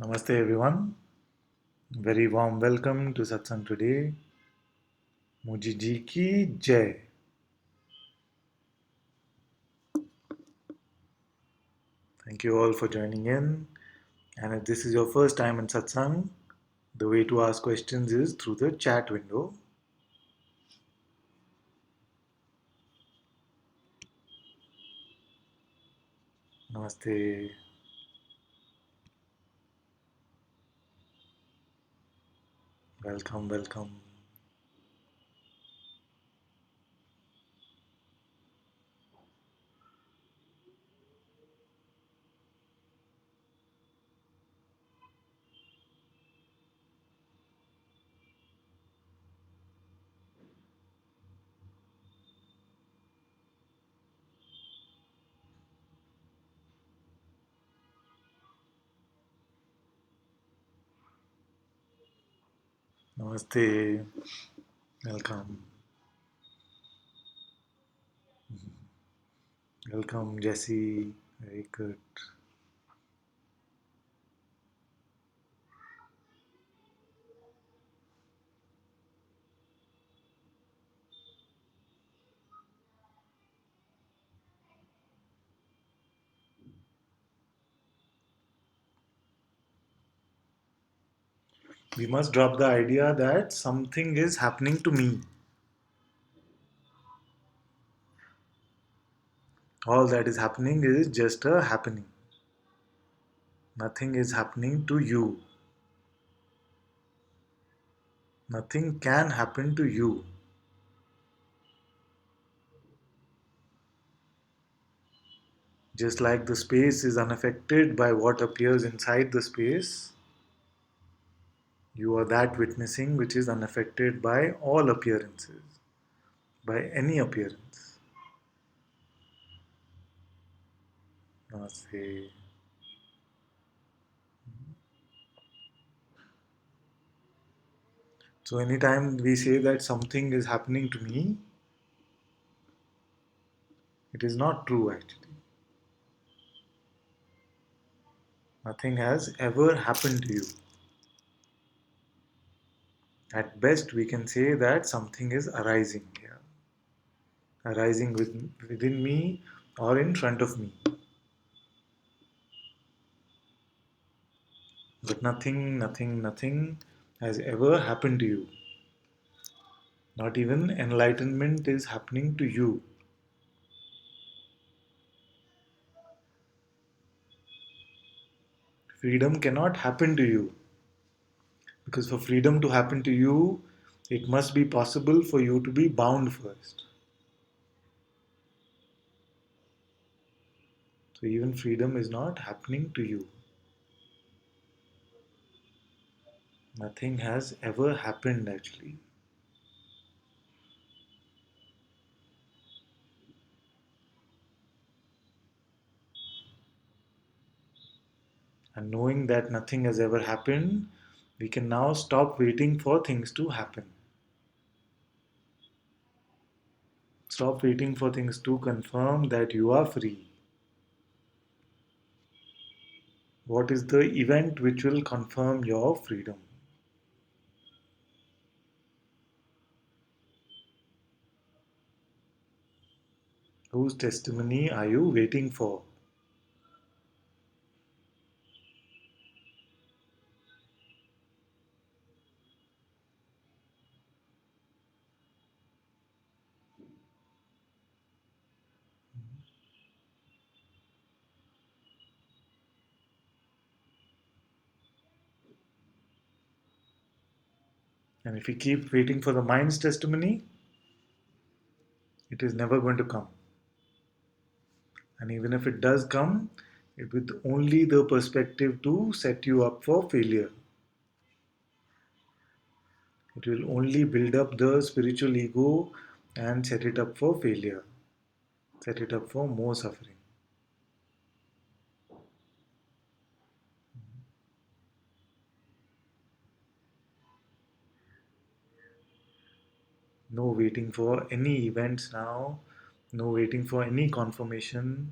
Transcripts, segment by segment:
Namaste everyone. Very warm welcome to Satsang today. Muji ji ki jai. Thank you all for joining in. And if this is your first time in Satsang, the way to ask questions is through the chat window. Namaste. Welcome, welcome. Namaste. Welcome. Welcome, Jesse. Very good. We must drop the idea that something is happening to me. All that is happening is just a happening. Nothing is happening to you. Nothing can happen to you. Just like the space is unaffected by what appears inside the space, you are that witnessing which is unaffected by all appearances, by any appearance. Namaste. So, anytime we say that something is happening to me, it is not true actually. Nothing has ever happened to you. At best, we can say that something is arising here, arising within me or in front of me. But nothing has ever happened to you. Not even enlightenment is happening to you. Freedom cannot happen to you. Because for freedom to happen to you, it must be possible for you to be bound first. So even freedom is not happening to you. Nothing has ever happened actually. And knowing that nothing has ever happened, we can now stop waiting for things to happen. Stop waiting for things to confirm that you are free. What is the event which will confirm your freedom? Whose testimony are you waiting for? And if we keep waiting for the mind's testimony, it is never going to come. And even if it does come, it with only the perspective to set you up for failure. It will only build up the spiritual ego and set it up for failure, set it up for more suffering. No waiting for any events now, no waiting for any confirmation.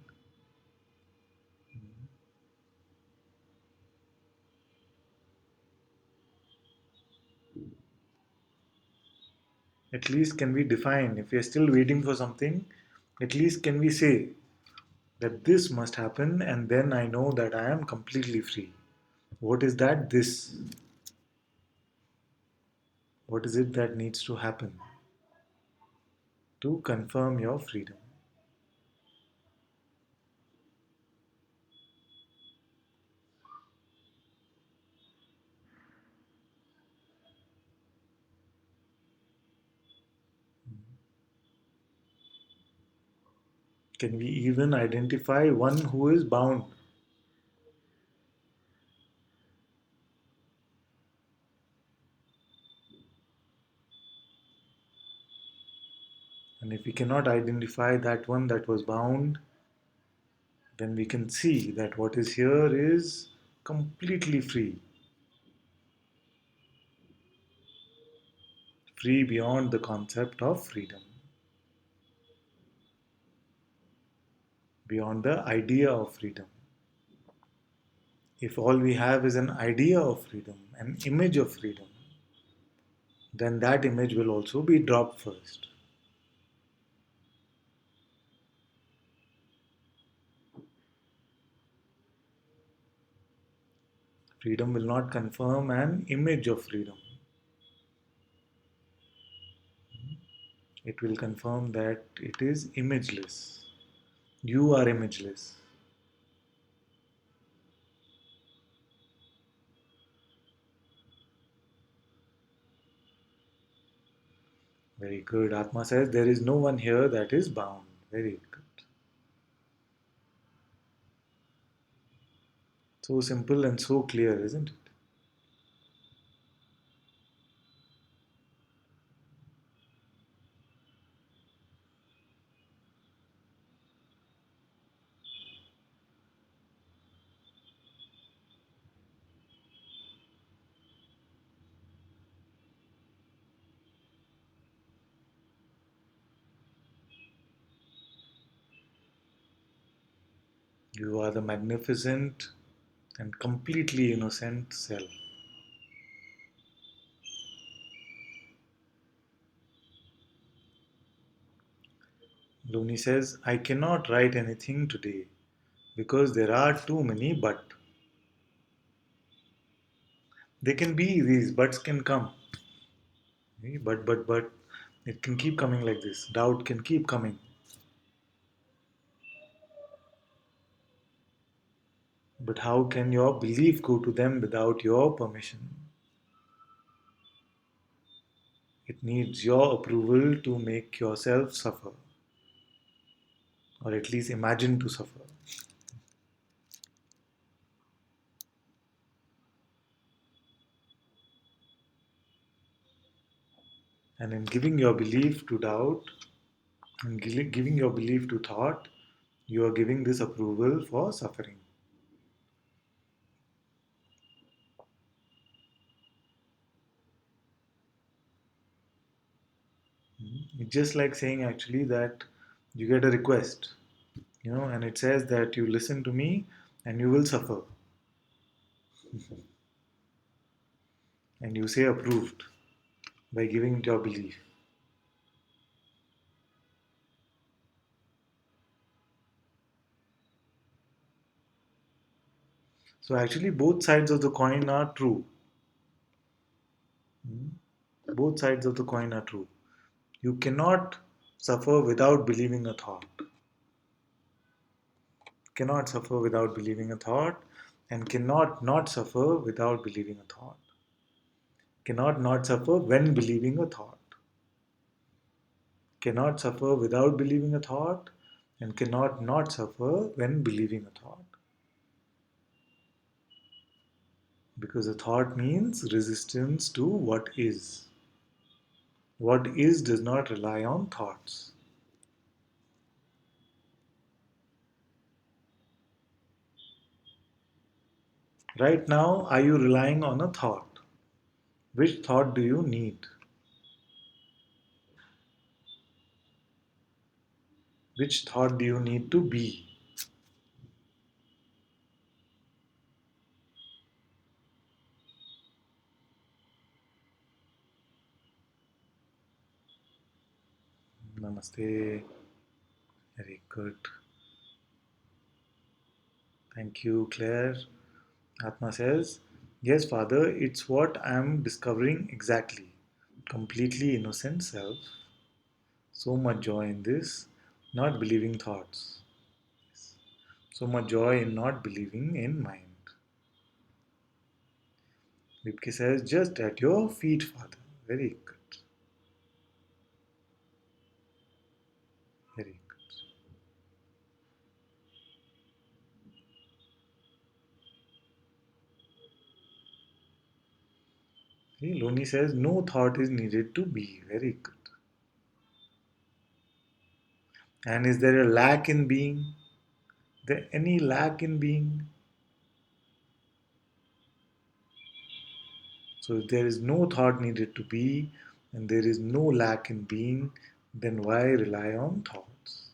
At least can we define, if we are still waiting for something, at least can we say that this must happen and then I know that I am completely free. What is that? This. What is it that needs to happen to confirm your freedom? Can we even identify one who is bound? And if we cannot identify that one that was bound, then we can see that what is here is completely free, free beyond the concept of freedom, beyond the idea of freedom. If all we have is an idea of freedom, an image of freedom, then that image will also be dropped first. Freedom will not confirm an image of freedom. It will confirm that it is imageless. You are imageless. Very good. Atma says there is no one here that is bound. Very good. So simple and so clear, isn't it? You are the magnificent and completely innocent self. Looney says, I cannot write anything today because there are too many but. They can be, these buts can come. But. It can keep coming like this. Doubt can keep coming. But how can your belief go to them without your permission? It needs your approval to make yourself suffer, or at least imagine to suffer. And in giving your belief to doubt, and giving your belief to thought, you are giving this approval for suffering. It's just like saying actually that you get a request, and it says that you listen to me and you will suffer. And you say approved by giving it your belief. So actually, both sides of the coin are true. Both sides of the coin are true. You cannot suffer without believing a thought. Cannot suffer without believing a thought, and cannot not suffer without believing a thought. Cannot not suffer when believing a thought. Cannot suffer without believing a thought, and cannot not suffer when believing a thought. Because a thought means resistance to what is. What is does not rely on thoughts. Right now, are you relying on a thought? Which thought do you need? Which thought do you need to be? Namaste. Very good. Thank you, Claire. Atma says, yes, Father, it's what I'm discovering exactly. Completely innocent self. So much joy in this, not believing thoughts. So much joy in not believing in mind. Vipke says, just at your feet, Father. Very good. Very good. See, Loni says, no thought is needed to be. Very good. And is there a lack in being? Is there any lack in being? So if there is no thought needed to be, and there is no lack in being, then why rely on thoughts?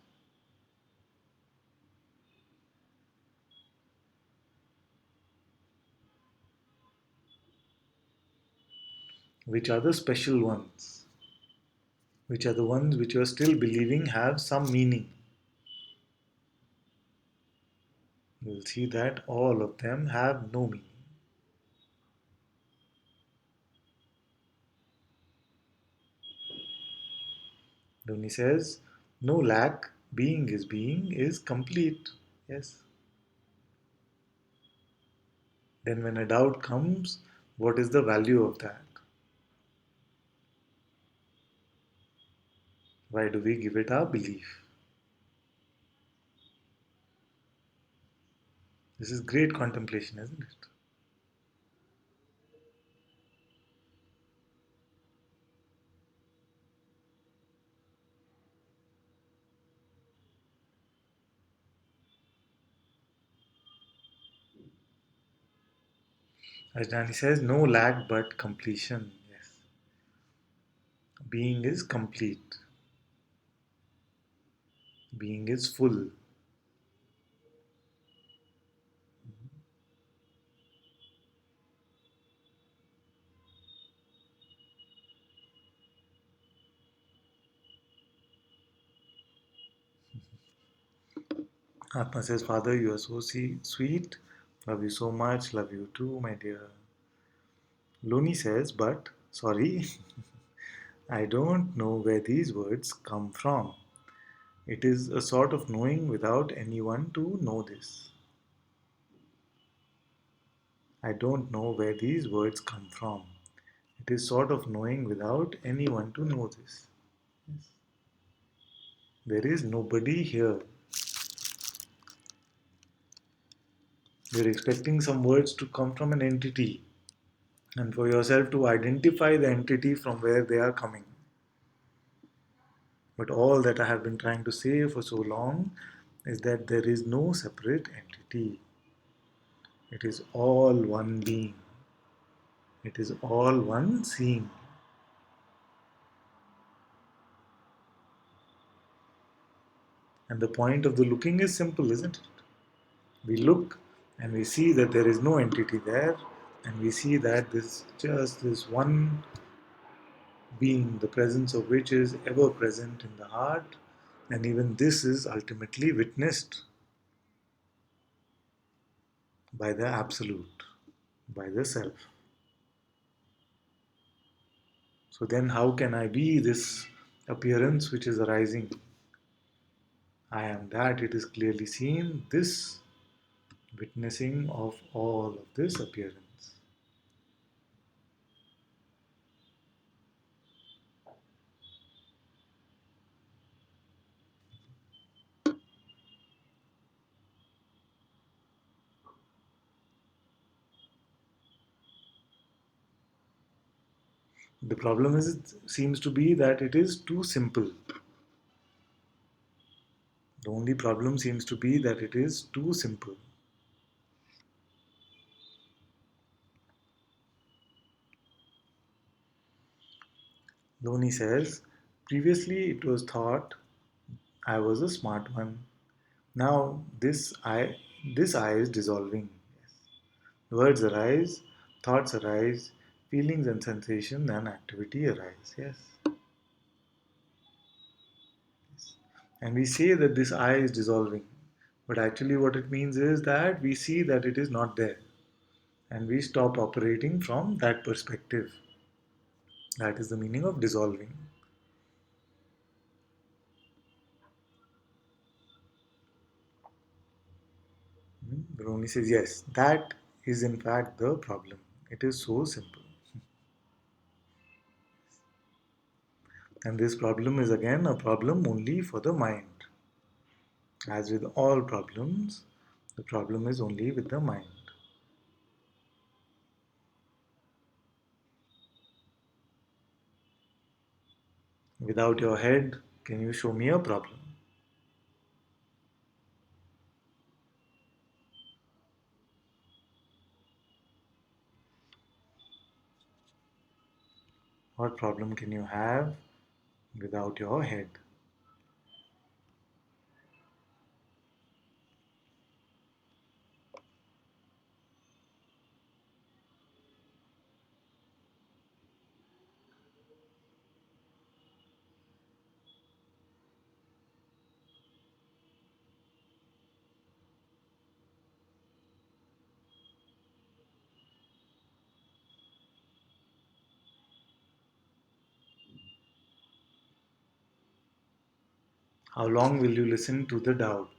Which are the special ones? Which are the ones which you are still believing have some meaning? You will see that all of them have no meaning. Dhoni says, no lack, being is complete. Yes. Then when a doubt comes, what is the value of that? Why do we give it our belief? This is great contemplation, isn't it? As Danny says, no lack but completion. Yes. Being is complete. Being is full. Atma says, Father, you are so sweet. Love you so much. Love you too, my dear. Loni says, but, sorry, I don't know where these words come from. It is a sort of knowing without anyone to know this. I don't know where these words come from. It is sort of knowing without anyone to know this. Yes. There is nobody here. You're expecting some words to come from an entity and for yourself to identify the entity from where they are coming. But all that I have been trying to say for so long is that there is no separate entity. It is all one being. It is all one seeing. And the point of the looking is simple, isn't it? We look and we see that there is no entity there, and we see that this just this one being, the presence of which is ever present in the heart, and even this is ultimately witnessed by the Absolute, by the Self. So then, how can I be this appearance which is arising? I am that, it is clearly seen, this witnessing of all of this appearance. The problem is, it seems to be that it is too simple. The only problem seems to be that it is too simple. Loni says, previously it was thought I was a smart one. Now this I is dissolving. Yes. Words arise, thoughts arise, feelings and sensation and activity arise. Yes. And we say that this I is dissolving. But actually, what it means is that we see that it is not there. And we stop operating from that perspective. That is the meaning of dissolving. Bruni says, yes, that is in fact the problem. It is so simple. And this problem is again a problem only for the mind. As with all problems, the problem is only with the mind. Without your head, can you show me a problem? What problem can you have without your head? How long will you listen to the doubt?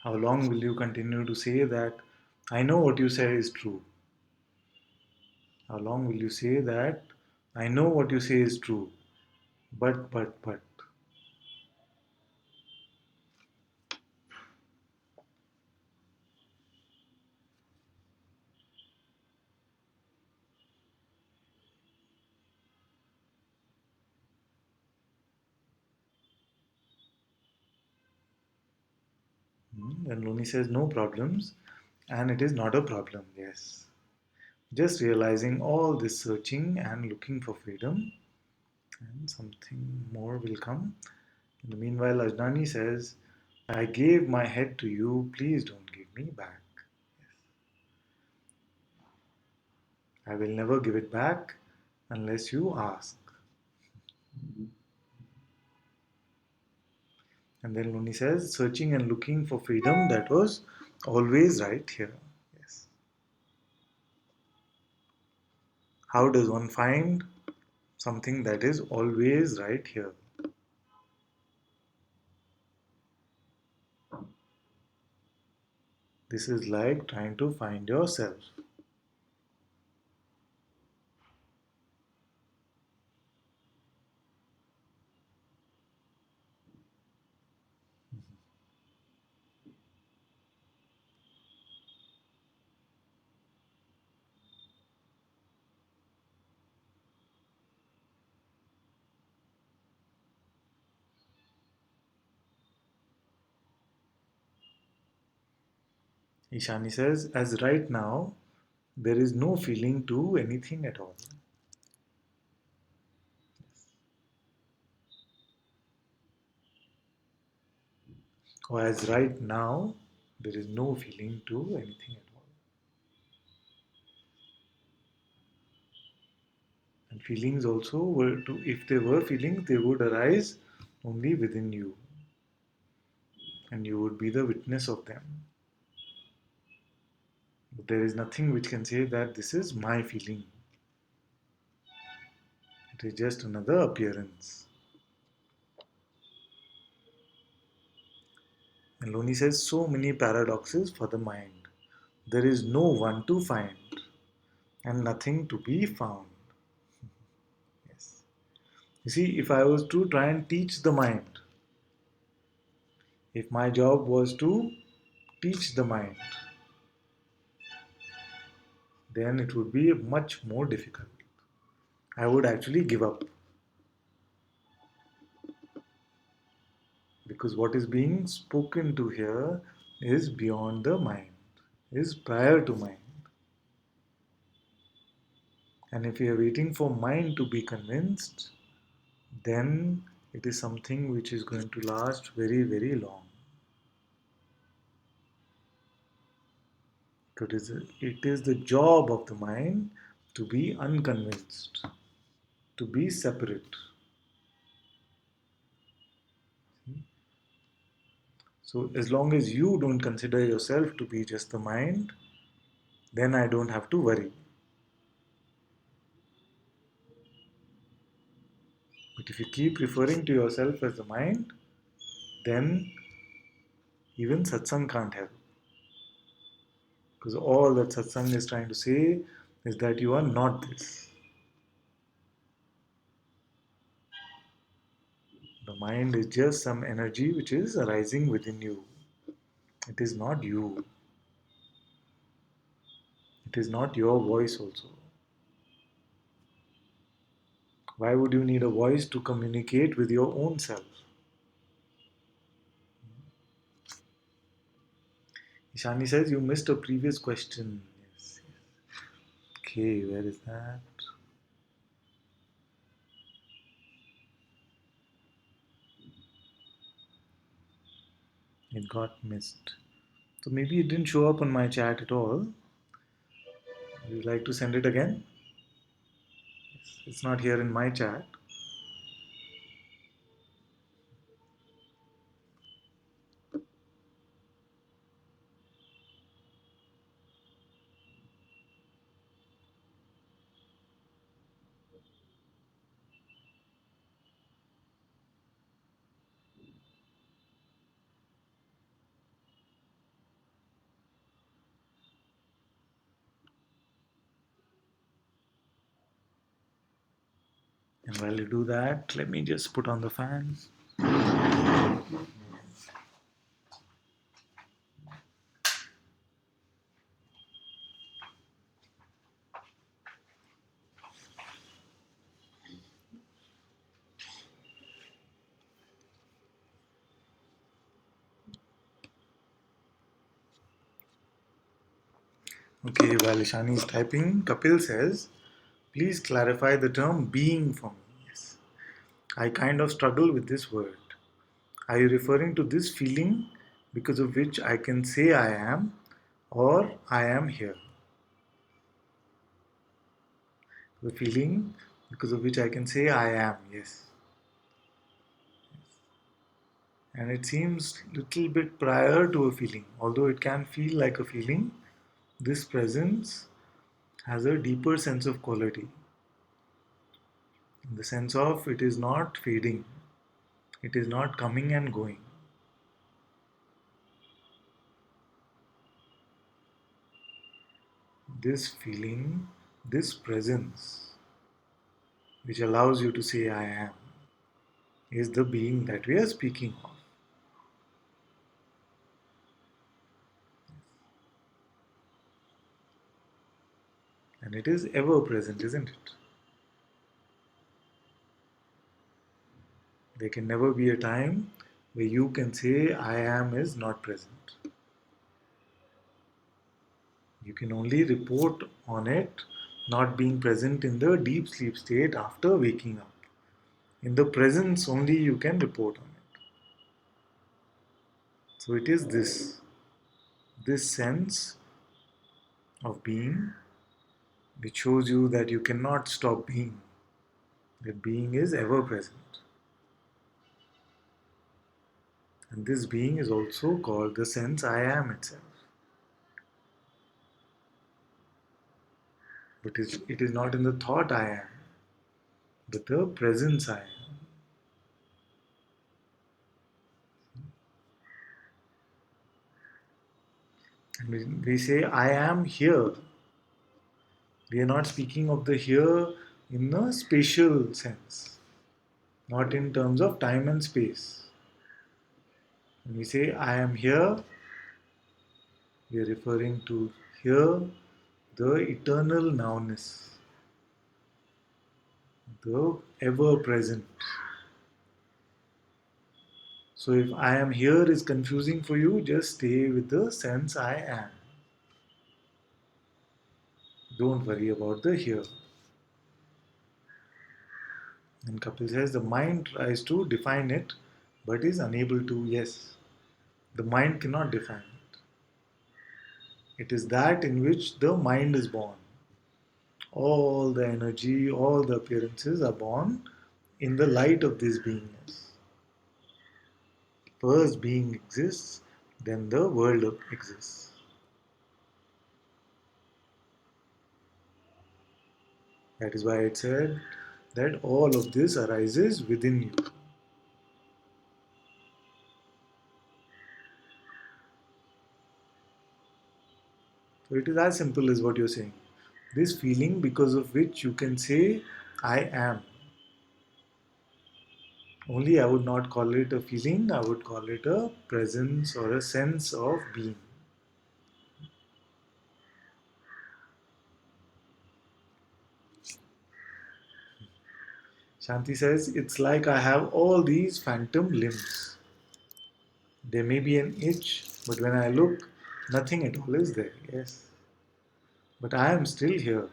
How long will you continue to say that I know what you say is true? How long will you say that I know what you say is true, but. And Loni says no problems, and it is not a problem, yes. Just realizing all this searching and looking for freedom, and something more will come. In the meanwhile, Ajnani says, I gave my head to you, please don't give me back. I will never give it back unless you ask. And then Loni says, searching and looking for freedom that was always right here. Yes. How does one find something that is always right here? This is like trying to find yourself. Ishani says, as right now, there is no feeling to anything at all. Or as right now, there is no feeling to anything at all. And feelings also were to, if they were feelings, they would arise only within you. And you would be the witness of them. But there is nothing which can say that this is my feeling. It is just another appearance. And Loni says so many paradoxes for the mind. There is no one to find and nothing to be found. Yes. You see, if I was to try and teach the mind, if my job was to teach the mind, then it would be much more difficult. I would actually give up because what is being spoken to here is beyond the mind, is prior to mind. And if we are waiting for mind to be convinced, then it is something which is going to last very, very long. It is the job of the mind to be unconvinced. to be separate. So, as long as you don't consider yourself to be just the mind, then I don't have to worry. But if you keep referring to yourself as the mind, then even satsang can't help. Because all that satsang is trying to say is that you are not this. The mind is just some energy which is arising within you. It is not you. It is not your voice also. Why would you need a voice to communicate with your own self? Ishani says you missed a previous question. Yes. Okay, where is that? It got missed. So maybe it didn't show up on my chat at all. Would you like to send it again? It's not here in my chat. And while you do that, let me just put on the fan. Okay, while Ishani is typing, Kapil says, please clarify the term being for me. Yes. I kind of struggle with this word. Are you referring to this feeling because of which I can say I am or I am here? The feeling because of which I can say I am, yes. And it seems little bit prior to a feeling. Although it can feel like a feeling, this presence has a deeper sense of quality. In the sense of it is not fading, it is not coming and going. This feeling, this presence, which allows you to say I am, is the being that we are speaking of. And it is ever present, isn't it? There can never be a time where you can say I am is not present. You can only report on it not being present in the deep sleep state after waking up. In the presence only you can report on it. So it is this sense of being which shows you that you cannot stop being. That being is ever present. And this being is also called the sense I am itself. But it is not in the thought I am, but the presence I am. And when we say I am here, we are not speaking of the here in a spatial sense, not in terms of time and space. When we say I am here, we are referring to here, the eternal nowness, the ever present. So if I am here is confusing for you, just stay with the sense I am. Don't worry about the here. And Kapil says the mind tries to define it but is unable to. Yes, the mind cannot define it. It is that in which the mind is born. all the energy, all the appearances are born in the light of this beingness. First being exists, then the world exists. That is why it said that all of this arises within you. So it is as simple as what you're saying. This feeling because of which you can say, I am. Only I would not call it a feeling, I would call it a presence or a sense of being. Shanti says, it's like I have all these phantom limbs. There may be an itch, but when I look, nothing at all is there. Yes. But I am still here.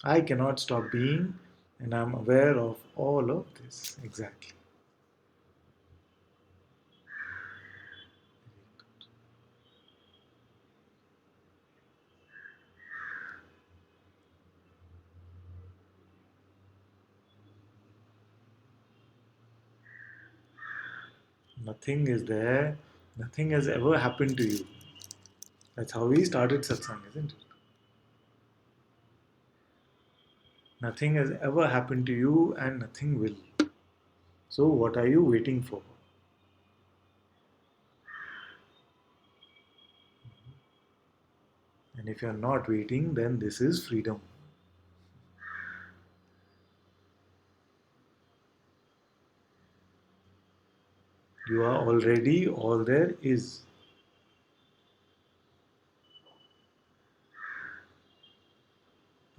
I cannot stop being, and I'm aware of all of this. Exactly. Nothing is there. Nothing has ever happened to you. That's how we started satsang, isn't it? Nothing has ever happened to you and nothing will. So, what are you waiting for? And if you're not waiting, then this is freedom. You are already all there is.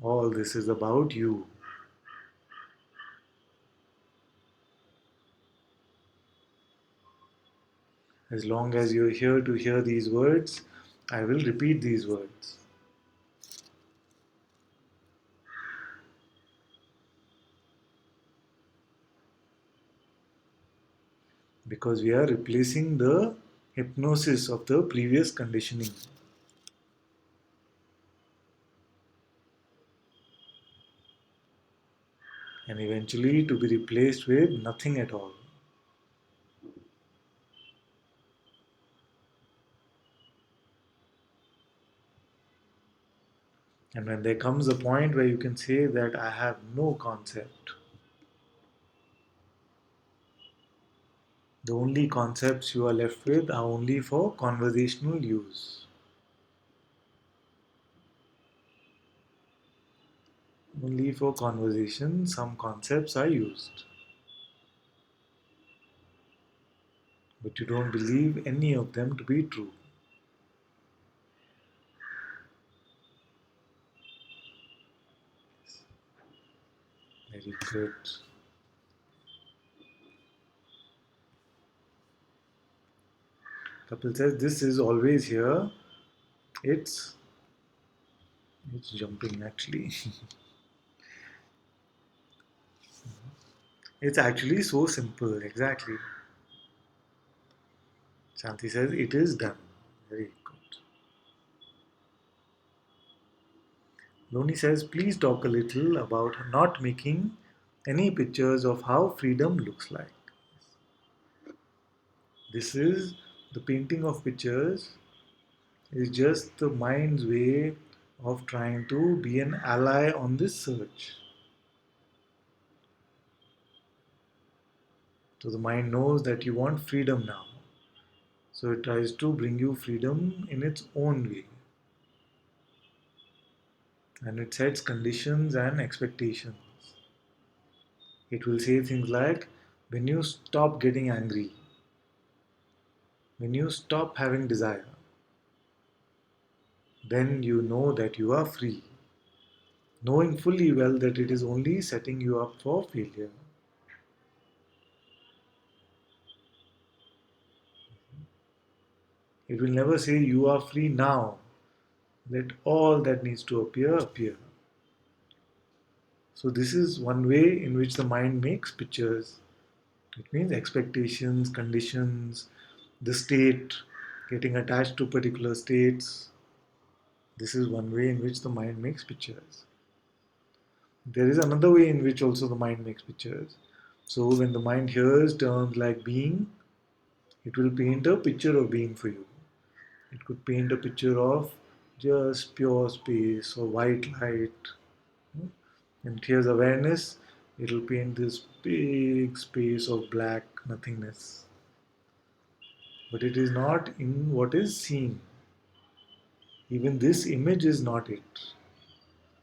All this is about you. As long as you're here to hear these words, I will repeat these words. Because we are replacing the hypnosis of the previous conditioning. And eventually to be replaced with nothing at all. And when there comes a point where you can say that I have no concept, the only concepts you are left with are only for conversational use. Only for conversation, some concepts are used. But you don't believe any of them to be true. Very good. Kapil says this is always here. It's it's jumping actually. It's actually so simple. Exactly. Shanti says it is done. Very good. Loni says please talk a little about not making any pictures of how freedom looks like. This is the painting of pictures is just the mind's way of trying to be an ally on this search. So the mind knows that you want freedom now. So it tries to bring you freedom in its own way. And it sets conditions and expectations. It will say things like, when you stop getting angry, when you stop having desire, then you know that you are free, knowing fully well that it is only setting you up for failure. It will never say you are free now. Let all that needs to appear appear. So this is one way in which the mind makes pictures. It means expectations, conditions, the state, getting attached to particular states. This is one way in which the mind makes pictures. There is another way in which also the mind makes pictures. So when the mind hears terms like being, it will paint a picture of being for you. It could paint a picture of just pure space or white light. And here's awareness, it'll paint this big space of black nothingness. But it is not in what is seen. Even this image is not it.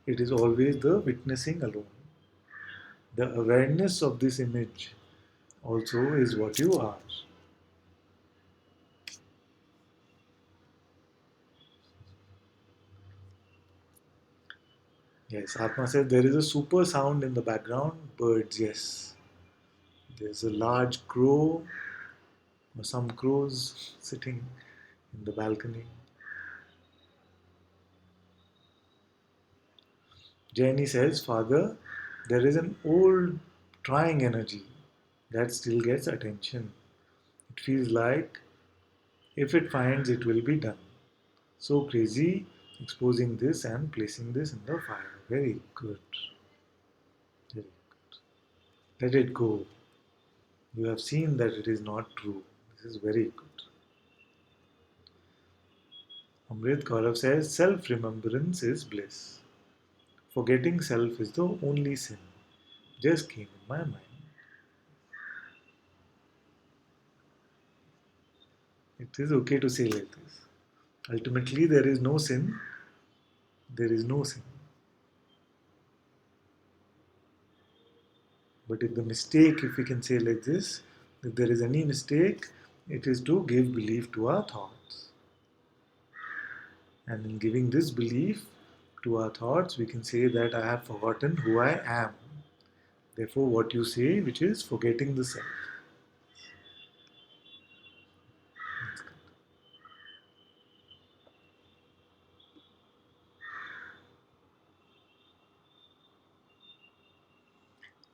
It is always the witnessing alone. The awareness of this image also is what you are. Yes, Atma said there is a super sound in the background. Birds, yes. There's a large crow or some crows sitting in the balcony. Jenny says, Father, there is an old trying energy that still gets attention. It feels like if it finds, it will be done. So crazy, exposing this and placing this in the fire. Very good. Very good. Let it go. You have seen that it is not true. This is very good. Amrit Gaurav says, self remembrance is bliss. Forgetting self is the only sin. Just came in my mind. It is okay to say like this. Ultimately, there is no sin. There is no sin. But if the mistake, if we can say like this, if there is any mistake, it is to give belief to our thoughts. And in giving this belief to our thoughts, we can say that I have forgotten who I am. Therefore, what you say, which is forgetting the self.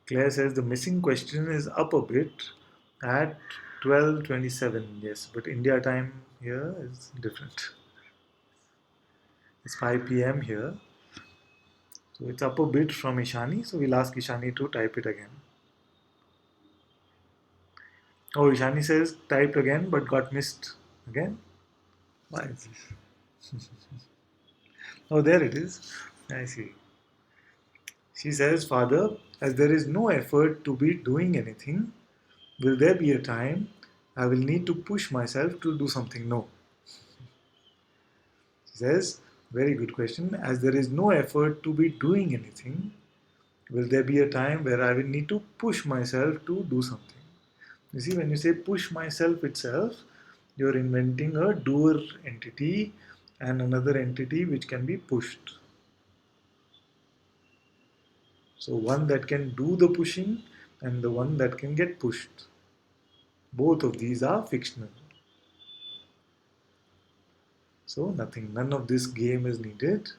Claire says the missing question is up a bit at 12:27. Yes, but India time here is different. It's 5 p.m. here. So it's up a bit from Ishani. So we'll ask Ishani to type it again. Oh, Ishani says typed again but got missed again. Why is this? Oh, there it is. I see. She says, Father, as there is no effort to be doing anything, will there be a time I will need to push myself to do something? No. She says, very good question. As there is no effort to be doing anything, will there be a time where I will need to push myself to do something? You see, when you say push myself itself, you're inventing a doer entity and another entity which can be pushed. So, one that can do the pushing and the one that can get pushed. Both of these are fictional. So, nothing, none of this game is needed.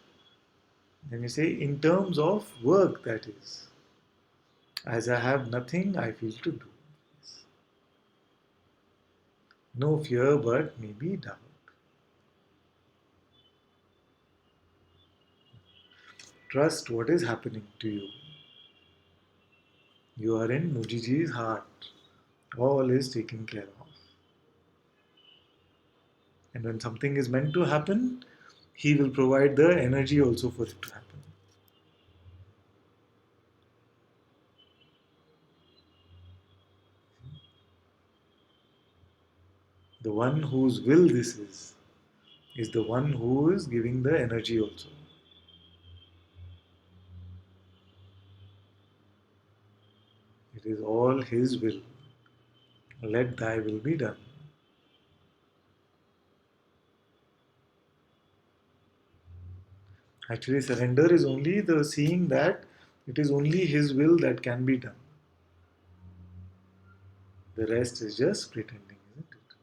When you say in terms of work, that is, as I have nothing, I feel to do. No fear, but maybe doubt. Trust what is happening to you. You are in Mujiji's heart. All is taken care of. And when something is meant to happen, he will provide the energy also for it to happen. The one whose will this is the one who is giving the energy also. It is all his will. Let thy will be done. Actually, surrender is only the seeing that it is only his will that can be done. The rest is just pretending, isn't it?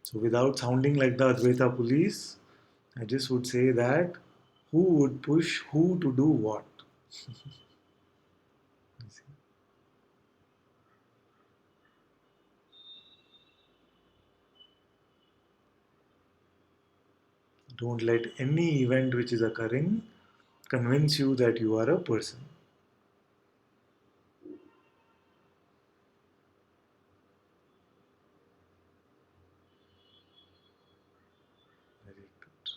So without sounding like the Advaita police, I just would say that who would push who to do what? Don't let any event which is occurring convince you that you are a person. Very good.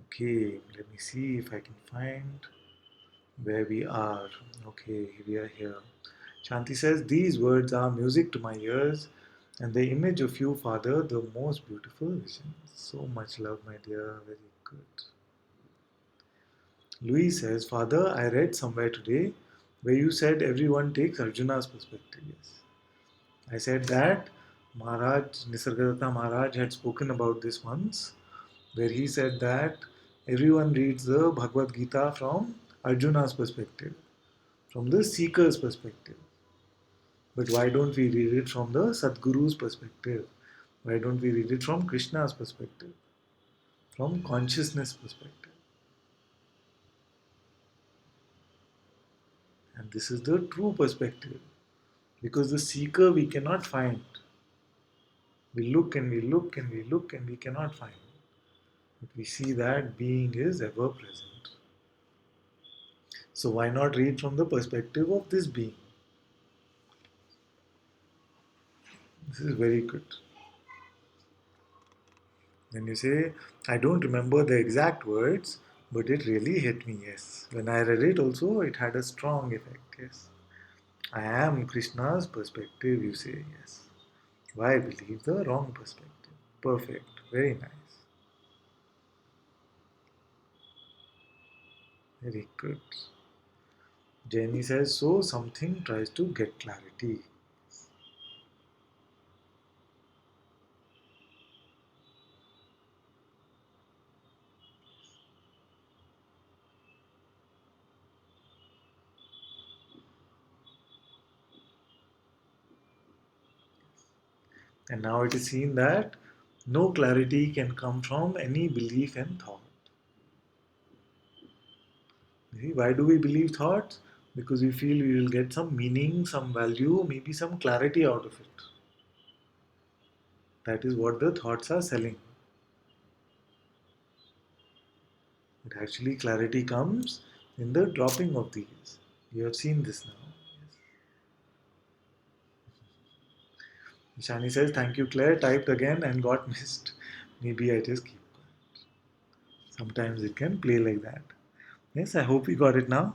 Okay, let me see if I can find where we are. Okay, we are here. Shanti says, these words are music to my ears, and the image of you, Father, the most beautiful vision. So much love, my dear. Very good. Louis says, Father, I read somewhere today where you said everyone takes Arjuna's perspective. Yes. I said that Maharaj, Nisargadatta Maharaj had spoken about this once, where he said that everyone reads the Bhagavad Gita from Arjuna's perspective, from the seeker's perspective. But why don't we read it from the Sadguru's perspective? Why don't we read it from Krishna's perspective? From consciousness perspective? And this is the true perspective. Because the seeker we cannot find. We look and we look and we look and we cannot find. But we see that being is ever present. So why not read from the perspective of this being? This is very good. When you say, I don't remember the exact words, but it really hit me, yes. When I read it also, it had a strong effect, yes. I am Krishna's perspective, you say, yes. Why believe the wrong perspective? Perfect, very nice, very good. Jenny says, so something tries to get clarity. And now it is seen that no clarity can come from any belief and thought. See, why do we believe thoughts? Because we feel we will get some meaning, some value, maybe some clarity out of it. That is what the thoughts are selling. But actually, clarity comes in the dropping of these. You have seen this now. Yes. Shani says, thank you, Claire. Typed again and got missed. Maybe I just keep quiet. Sometimes it can play like that. Yes, I hope you got it now.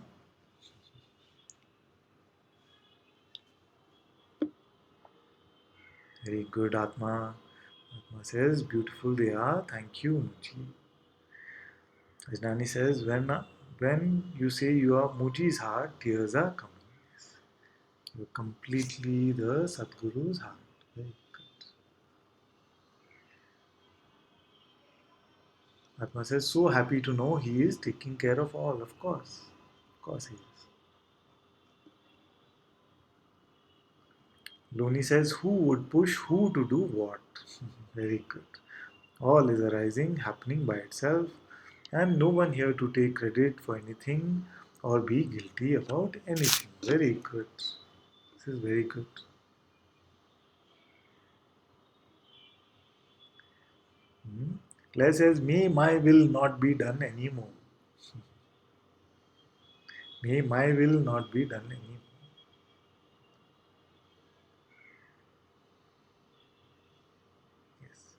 Very good, Atma. Atma says, beautiful they are. Thank you, Muji. Ajnani says, when you say you are Muji's heart, tears are coming. You're completely the Sadguru's heart. Very good. Atma says, so happy to know he is taking care of all. Of course. Of course he is. Loni says, who would push who to do what? Very good. All is arising, happening by itself, and no one here to take credit for anything or be guilty about anything. Very good. This is very good. Hmm. Claire says, may my will not be done anymore. May my will not be done anymore. Yes.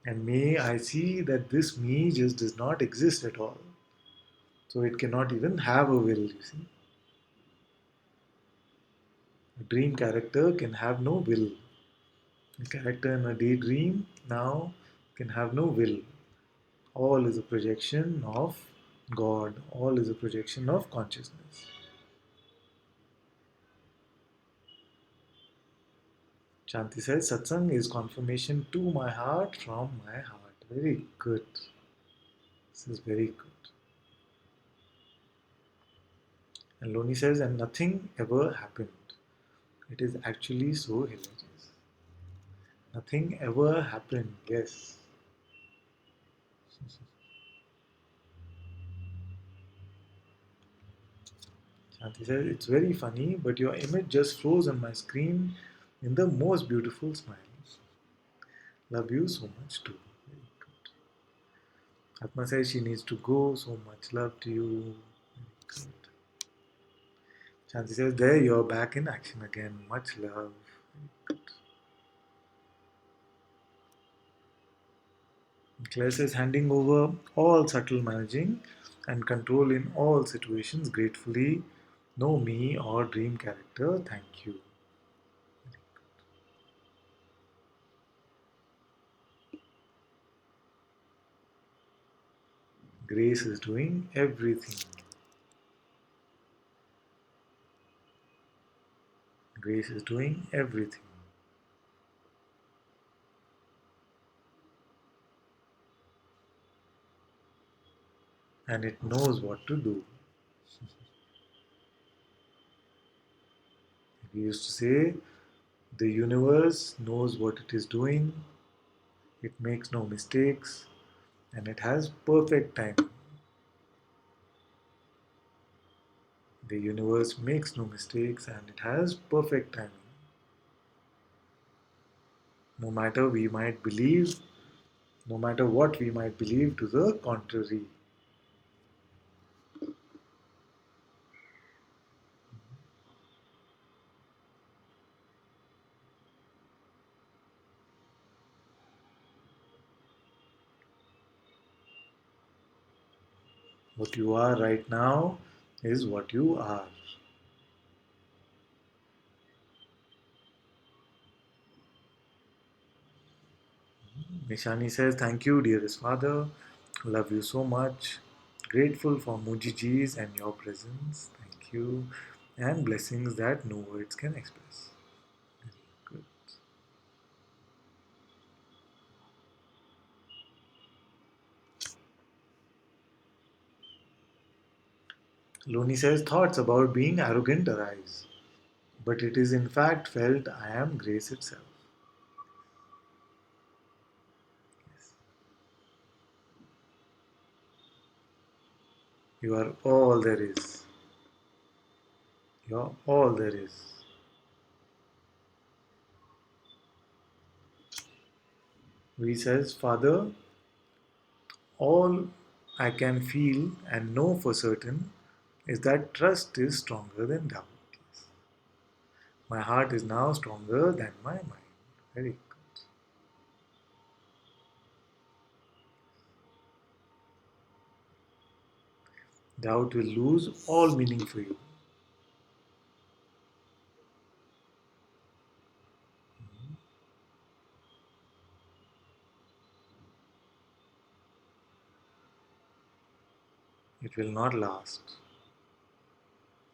And may I see that this me just does not exist at all. So it cannot even have a will, you see. A dream character can have no will. A character in a daydream now can have no will. All is a projection of God. All is a projection of consciousness. Shanti says, Satsang is confirmation to my heart from my heart. Very good. This is very good. And Loni says, and nothing ever happened. It is actually so hilarious. Nothing ever happened. Yes. Shanti says, it's very funny, but your image just froze on my screen in the most beautiful smile. Love you so much too. Very good. Atma says she needs to go. So much love to you. Very good. Shanti says, there you're back in action again. Much love. Very good. Claire says, handing over all subtle managing and control in all situations gratefully. No me or dream character. Thank you. Grace is doing everything. Grace is doing everything. And it knows what to do. We used to say, the universe knows what it is doing, it makes no mistakes, and it has perfect timing. The universe makes no mistakes and it has perfect timing. No matter we might believe, no matter what we might believe to the contrary. What you are right now is what you are. Nishani says, thank you, dearest father. Love you so much. Grateful for Mujijis and your presence. Thank you. And blessings that no words can express. Good. Loni says, thoughts about being arrogant arise, but it is in fact felt I am grace itself. Yes. You are all there is. You are all there is. We says, Father, all I can feel and know for certain is that trust is stronger than doubt. Yes. My heart is now stronger than my mind. Very good. Doubt will lose all meaning for you. It will not last.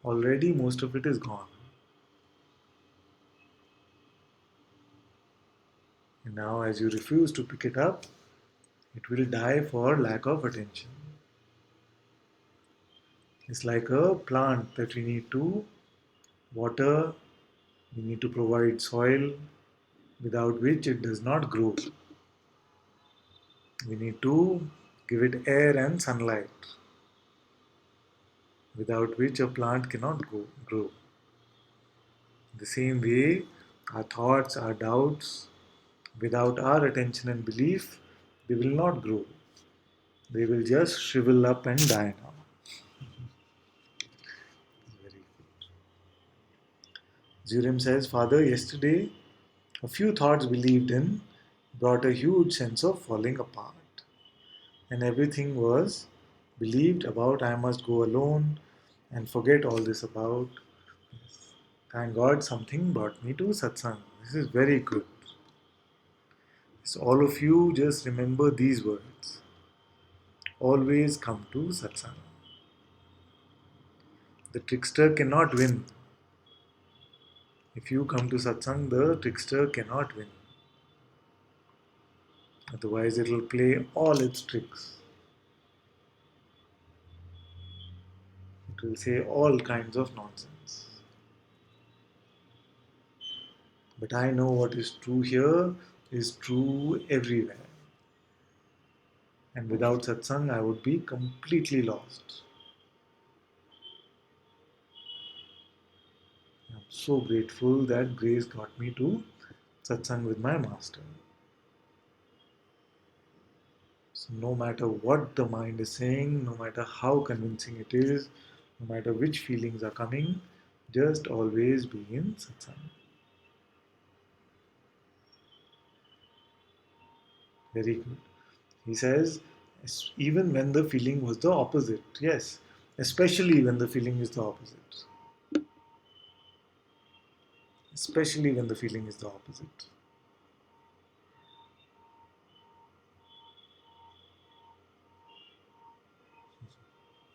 Already most of it is gone. And now, as you refuse to pick it up, it will die for lack of attention. It's like a plant that we need to water, we need to provide soil, without which it does not grow. We need to give it air and sunlight, without which a plant cannot grow. The same way, our thoughts, our doubts, without our attention and belief, they will not grow. They will just shrivel up and die now. Very good. Zurim says, Father, yesterday a few thoughts believed in brought a huge sense of falling apart. And everything was believed about I must go alone and forget all this about. Thank God something brought me to satsang. This is very good. So all of you just remember these words. Always come to satsang. The trickster cannot win. If you come to satsang, the trickster cannot win. Otherwise, it will play all its tricks. It will say all kinds of nonsense. But I know what is true here. is true everywhere. And without satsang, I would be completely lost. I'm so grateful that grace got me to satsang with my master. So, no matter what the mind is saying, no matter how convincing it is, no matter which feelings are coming, just always be in satsang. Very good. He says, even when the feeling was the opposite. Yes, especially when the feeling is the opposite. Especially when the feeling is the opposite.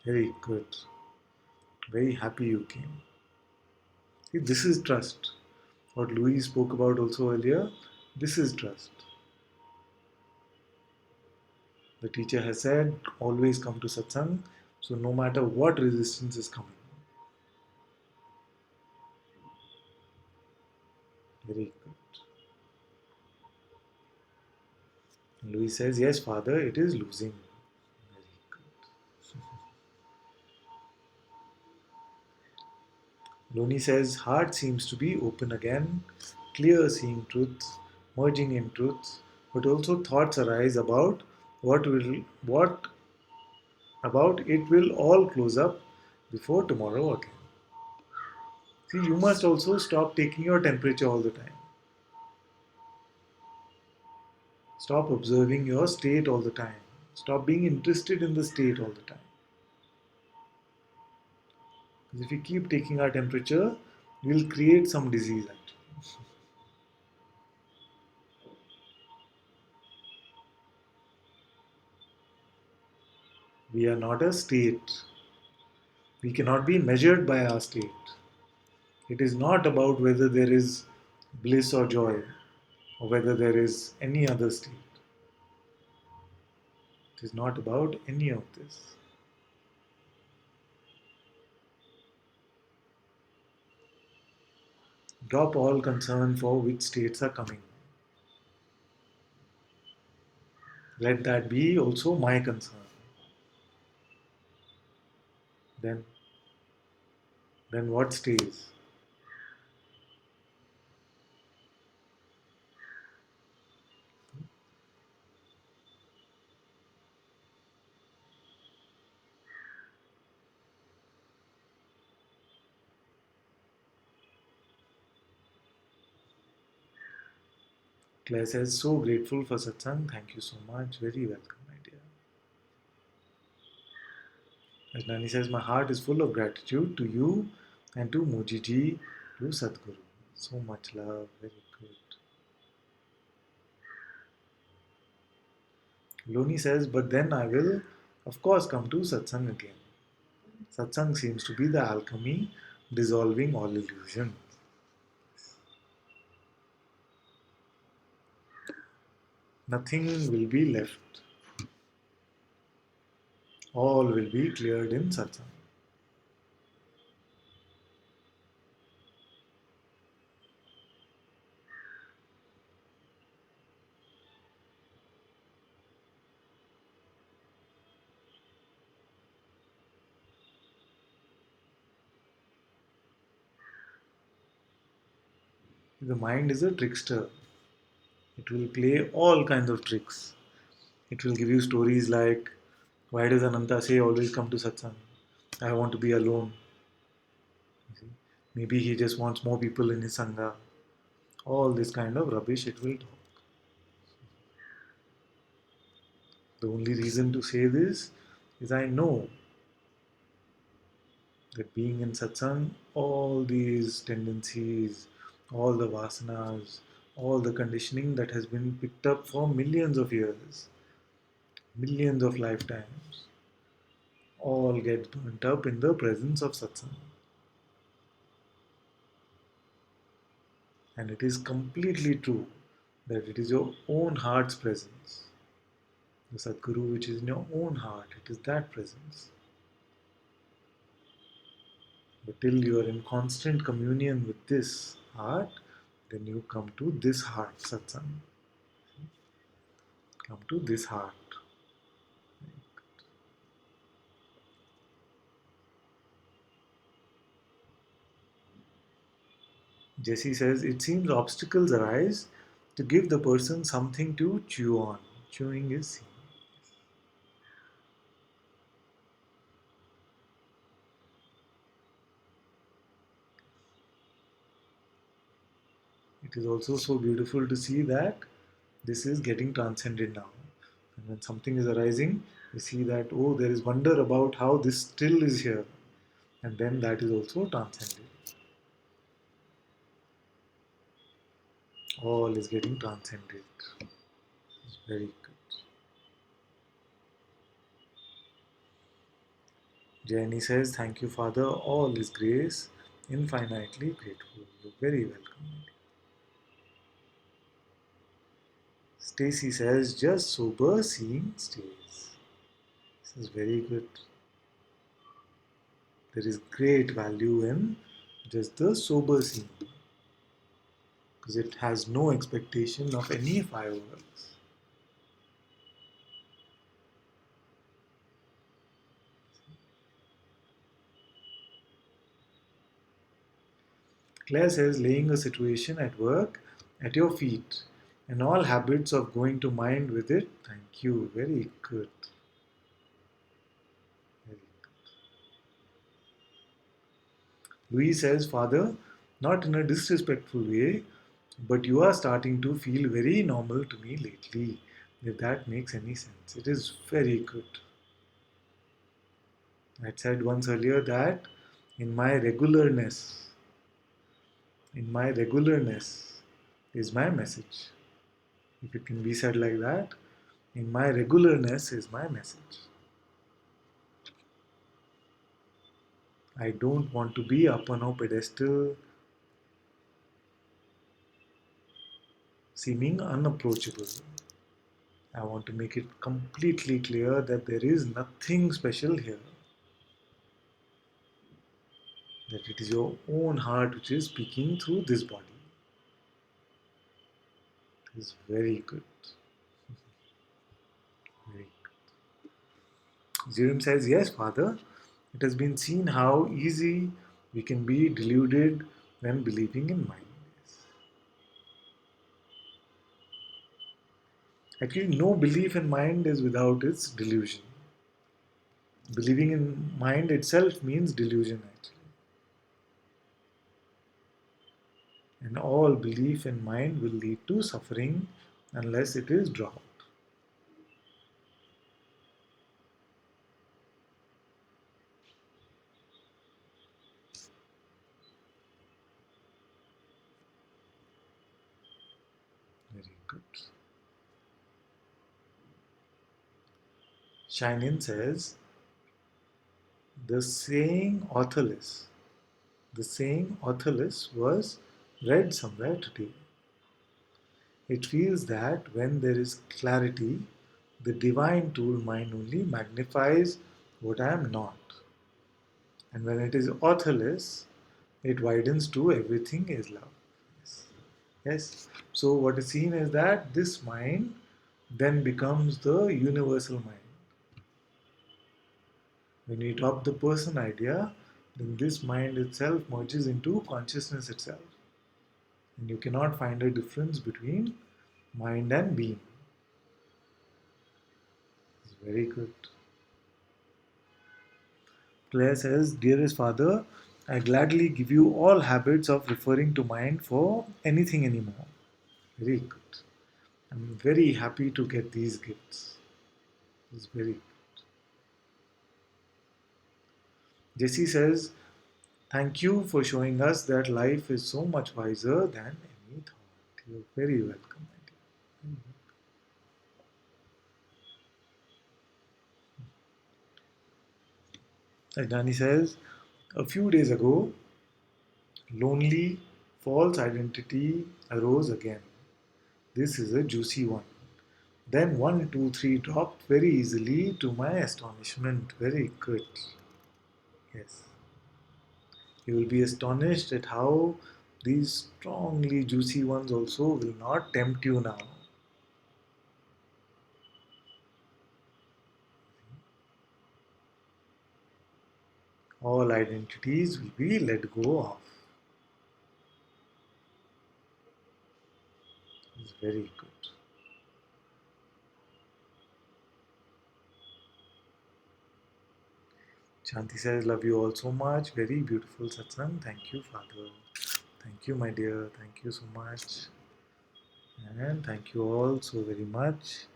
Very good. Very happy you came. See, this is trust. What Louis spoke about also earlier, this is trust. The teacher has said, always come to satsang. So no matter what resistance is coming. Very good. And Louis says, yes, father, it is losing. Very good. Loni says, heart seems to be open again, clear seeing truth, merging in truth, but also thoughts arise about what about it will all close up before tomorrow again. See, you must also stop taking your temperature all the time. Stop observing your state all the time. Stop being interested in the state all the time. Because if we keep taking our temperature, we'll create some disease actually. We are not a state. We cannot be measured by our state. It is not about whether there is bliss or joy or whether there is any other state. It is not about any of this. Drop all concern for which states are coming. Let that be also my concern. Then, then what stays? Claire says, so grateful for satsang. Thank you so much. Very welcome, my dear. Ajnani says, my heart is full of gratitude to you and to Mojiji, to Sadhguru. So much love. Very good. Loni says, but then I will, of course, come to satsang again. Satsang seems to be the alchemy dissolving all illusion. Nothing will be left. All will be cleared in satsang. The mind is a trickster. It will play all kinds of tricks. It will give you stories like, why does Ananta say always come to satsang? I want to be alone. You see? Maybe he just wants more people in his sangha. All this kind of rubbish it will talk. The only reason to say this is I know that being in satsang, all these tendencies, all the vasanas, all the conditioning that has been picked up for millions of years, millions of lifetimes, all get burnt up in the presence of satsang. And it is completely true that it is your own heart's presence. The Sadguru which is in your own heart, it is that presence. But till you are in constant communion with this heart, then you come to this heart, satsang. Come to this heart. Jesse says, it seems obstacles arise to give the person something to chew on. Chewing is seen. It is also so beautiful to see that this is getting transcended now. And when something is arising, we see that, oh, there is wonder about how this still is here. And then that is also transcended. All is getting transcended. It's very good. Jenny says, thank you, Father. All is grace. Infinitely grateful. You're very welcome. Stacy says, just sober seeing stays. This is very good. There is great value in just the sober seeing because it has no expectation of any fireworks. Claire says, laying a situation at work at your feet and all habits of going to mind with it. Thank you. Very good. Very good. Louis says, Father, not in a disrespectful way, but you are starting to feel very normal to me lately. If that makes any sense, it is very good. I said once earlier that in my regularness, in my regularness is my message. If it can be said like that, in my regularness is my message. I don't want to be up on a pedestal, seeming unapproachable. I want to make it completely clear that there is nothing special here. That it is your own heart which is speaking through this body. It is very good. Very good. Zirim says, yes, Father, it has been seen how easy we can be deluded when believing in mind. Actually, no belief in mind is without its delusion. Believing in mind itself means delusion, actually. And all belief in mind will lead to suffering unless it is dropped. Very good. Shinin says, the saying authorless. The saying authorless was read somewhere today. It feels that when there is clarity, the divine tool mind only magnifies what I am not. And when it is authorless, it widens to everything is love. Yes. Yes. So what is seen is that this mind then becomes the universal mind. When we drop the person idea, then this mind itself merges into consciousness itself. And you cannot find a difference between mind and being. It's very good. Claire says, dearest Father, I gladly give you all habits of referring to mind for anything anymore. Very good. I'm very happy to get these gifts. It's very good. Jesse says, thank you for showing us that life is so much wiser than any thought. You're very welcome, my dear. Danny says, a few days ago, lonely, false identity arose again. This is a juicy one. Then one, two, three dropped very easily to my astonishment. Very good. Yes. You will be astonished at how these strongly juicy ones also will not tempt you now. All identities will be let go of. It's very good. Shanti says, love you all so much. Very beautiful satsang. Thank you, Father. Thank you, my dear. Thank you so much. And thank you all so very much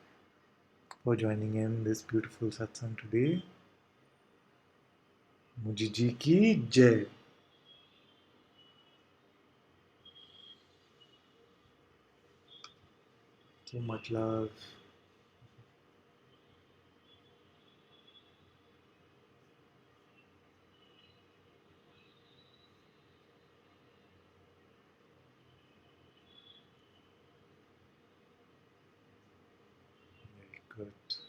for joining in this beautiful satsang today. मुझे जी की जय. So much love. Very good.